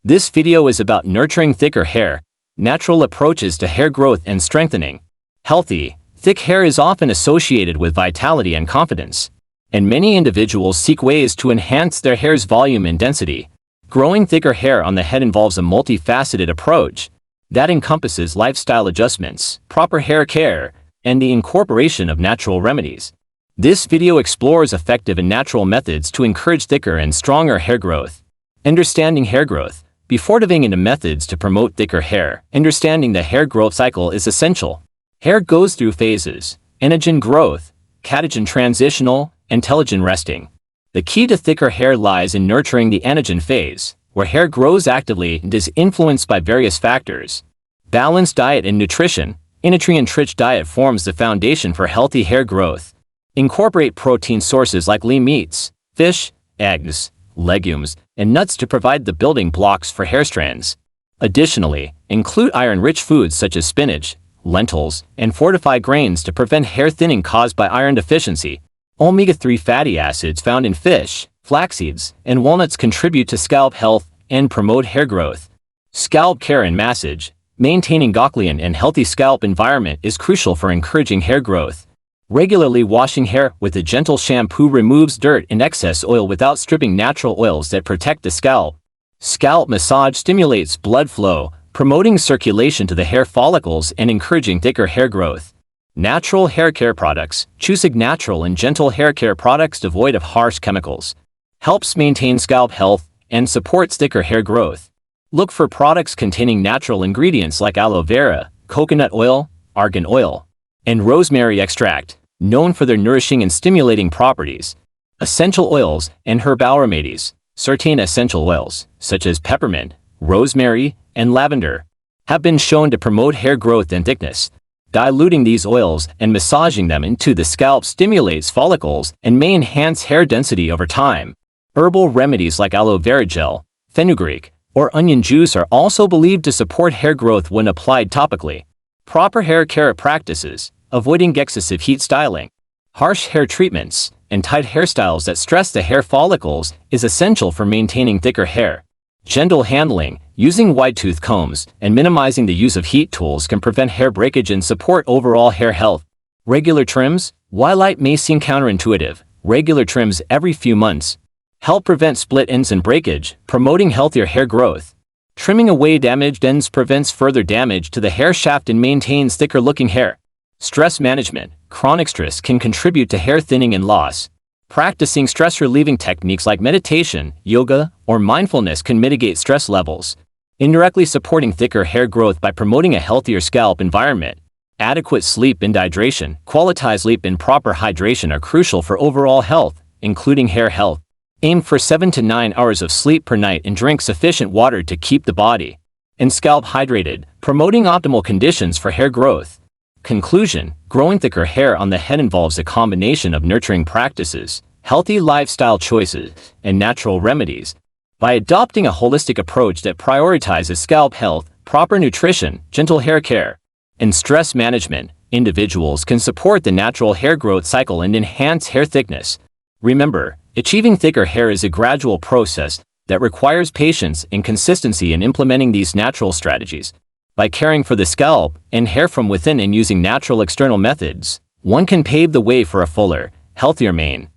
This video is about nurturing thicker hair, natural approaches to hair growth and strengthening. Healthy, thick hair is often associated with vitality and confidence, and many individuals seek ways to enhance their hair's volume and density. Growing thicker hair on the head involves a multifaceted approach that encompasses lifestyle adjustments, proper hair care, and the incorporation of natural remedies. This video explores effective and natural methods to encourage thicker and stronger hair growth. Understanding hair growth. Before diving into methods to promote thicker hair, understanding the hair growth cycle is essential. Hair goes through phases: anagen growth, catagen transitional, and telogen resting. The key to thicker hair lies in nurturing the anagen phase, where hair grows actively and is influenced by various factors. Balanced diet and nutrition. A nutrient-rich diet forms the foundation for healthy hair growth. Incorporate protein sources like lean meats, fish, eggs, legumes, and nuts to provide the building blocks for hair strands. Additionally, include iron-rich foods such as spinach, lentils, and fortified grains to prevent hair thinning caused by iron deficiency. Omega-3 fatty acids found in fish, flax seeds, and walnuts contribute to scalp health and promote hair growth. Scalp care and massage. Maintaining Goclean and healthy scalp environment is crucial for encouraging hair growth. Regularly washing hair with a gentle shampoo removes dirt and excess oil without stripping natural oils that protect the scalp. Scalp massage stimulates blood flow, promoting circulation to the hair follicles and encouraging thicker hair growth. Natural hair care products. Choosing natural and gentle hair care products devoid of harsh chemicals helps maintain scalp health and supports thicker hair growth. Look for products containing natural ingredients like aloe vera, coconut oil, argan oil, and rosemary extract, known for their nourishing and stimulating properties. Essential oils and herbal remedies. Certain essential oils, such as peppermint, rosemary, and lavender, have been shown to promote hair growth and thickness. Diluting these oils and massaging them into the scalp stimulates follicles and may enhance hair density over time. Herbal remedies like aloe vera gel, fenugreek, or onion juice are also believed to support hair growth when applied topically. Proper hair care practices. Avoiding excessive heat styling, harsh hair treatments, and tight hairstyles that stress the hair follicles is essential for maintaining thicker hair. Gentle handling. Using wide-tooth combs and minimizing the use of heat tools can prevent hair breakage and support overall hair health. Regular trims. While it may seem counterintuitive, regular trims every few months help prevent split ends and breakage, promoting healthier hair growth. Trimming away damaged ends prevents further damage to the hair shaft and maintains thicker-looking hair. Stress management. Chronic stress can contribute to hair thinning and loss. Practicing stress-relieving techniques like meditation, yoga, or mindfulness can mitigate stress levels, indirectly supporting thicker hair growth by promoting a healthier scalp environment. Adequate sleep and hydration. Quality sleep and proper hydration are crucial for overall health, including hair health. Aim for 7 to 9 hours of sleep per night and drink sufficient water to keep the body and scalp hydrated, promoting optimal conditions for hair growth. Conclusion. Growing thicker hair on the head involves a combination of nurturing practices, healthy lifestyle choices, and natural remedies. By adopting a holistic approach that prioritizes scalp health, proper nutrition, gentle hair care, and stress management, individuals can support the natural hair growth cycle and enhance hair thickness. Remember, achieving thicker hair is a gradual process that requires patience and consistency in implementing these natural strategies. By caring for the scalp and hair from within and using natural external methods, one can pave the way for a fuller, healthier mane.